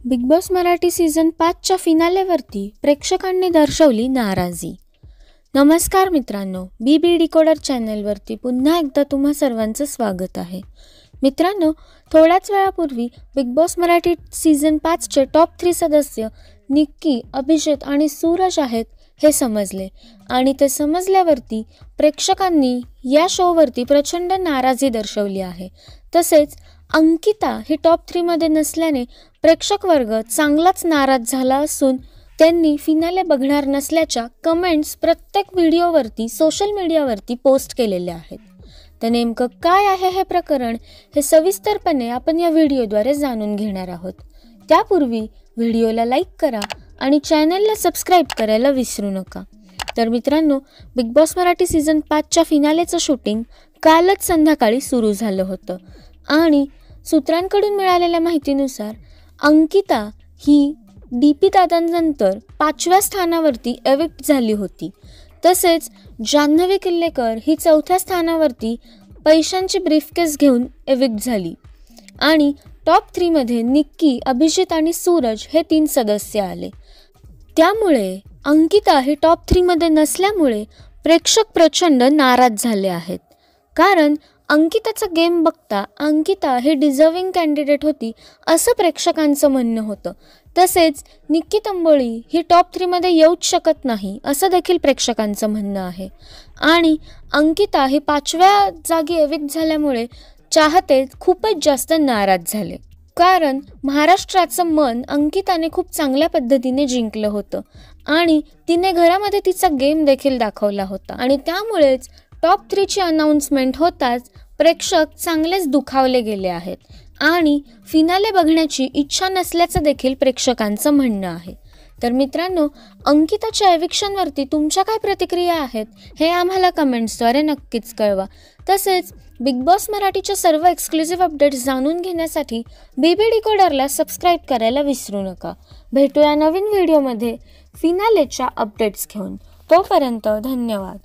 Big Boss Marathi season 5च्या फिनालेवरती प्रेक्षकांनी दर्शवली नाराजी। नमस्कार मित्रांनो, BB डिकोडर चॅनलवरती पुन्हा एकदा तुम्हा सर्वांचं स्वागत आहे। मित्रांनो, थोड्याच वेळापूर्वी बिग बॉस मराठी सीझन 5चे टॉप 3 सदस्य निक्की, अभिजित आणि सूरज आहेत हे समजले आणि ते समजल्यावरती प्रेक्षकांनी या शोवरती प्रचंड नाराजी दर्शवली आहे। तसेच अंकिता ही टॉप 3 मध्ये नसल्याने प्रेक्षक वर्ग चांगलाच नाराज झाला असून त्यांनी फिनाले बघणार नसल्याच्या कमेंट्स प्रत्येक व्हिडिओवरती सोशल मीडियावरती पोस्ट केलेल्या आहेत। तर नेमकं काय आहे हे प्रकरण हे सविस्तरपणे आपण या व्हिडिओद्वारे जाणून घेणार आहोत। त्यापूर्वी व्हिडिओला लाईक करा आणि चॅनलला सबस्क्राईब करायला विसरू नका। तर मित्रांनो, बिग बॉस मराठी सीझन 5च्या फिनालेचं शूटिंग कालच संध्याकाळी सुरू झालं होतं आणि सूत्रांकडून मिळालेल्या माहितीनुसार अंकिता ही DP दादांनंतर 5व्या स्थानावरती एविक्ट झाली होती। तसेच जान्हवी किल्लेकर ही 4थ्या स्थानावरती पैशांची ब्रीफकेस घेऊन एविक्ट झाली आणि टॉप 3 मध्ये निक्की, अभिजित आणि सूरज हे 3 सदस्य आले। त्यामुळे अंकिता ही टॉप 3 मध्ये नसल्यामुळे प्रेक्षक प्रचंड नाराज झाले आहेत। कारण अंकिताचा गेम बघता अंकिता ही डिझर्विंग कॅन्डिडेट होती असं प्रेक्षकांचं म्हणणं होतं। तसेच निक्की तंबोळी ही टॉप 3 मध्ये येऊच शकत नाही असं देखील प्रेक्षकांचं म्हणणं आहे आणि अंकिता ही 5व्या जागी एविक्ट झाल्यामुळे चाहते खूपच जास्त नाराज झाले। कारण महाराष्ट्राचं मन अंकिताने खूप चांगल्या पद्धतीने जिंकलं होतं आणि तिने घरामध्ये तिचा गेम देखील दाखवला होता आणि त्यामुळेच टॉप 3 ची अनाउन्समेंट होताच प्रेक्षक चांगलेच दुखावले गेले आहेत आणि फिनाले बघण्याची इच्छा नसल्याचं देखील प्रेक्षकांचं म्हणणं आहे। तर मित्रांनो, अंकिताच्या एविक्शनवरती तुमच्या काय प्रतिक्रिया आहेत हे आम्हाला कमेंट्सद्वारे नक्कीच कळवा। तसेच बिग बॉस मराठीच्या सर्व एक्सक्लुझिव्ह अपडेट्स जाणून घेण्यासाठी BB डिकोडरला सबस्क्राईब करायला विसरू नका। भेटूया नवीन व्हिडिओमध्ये फिनालेच्या अपडेट्स घेऊन। तोपर्यंत धन्यवाद।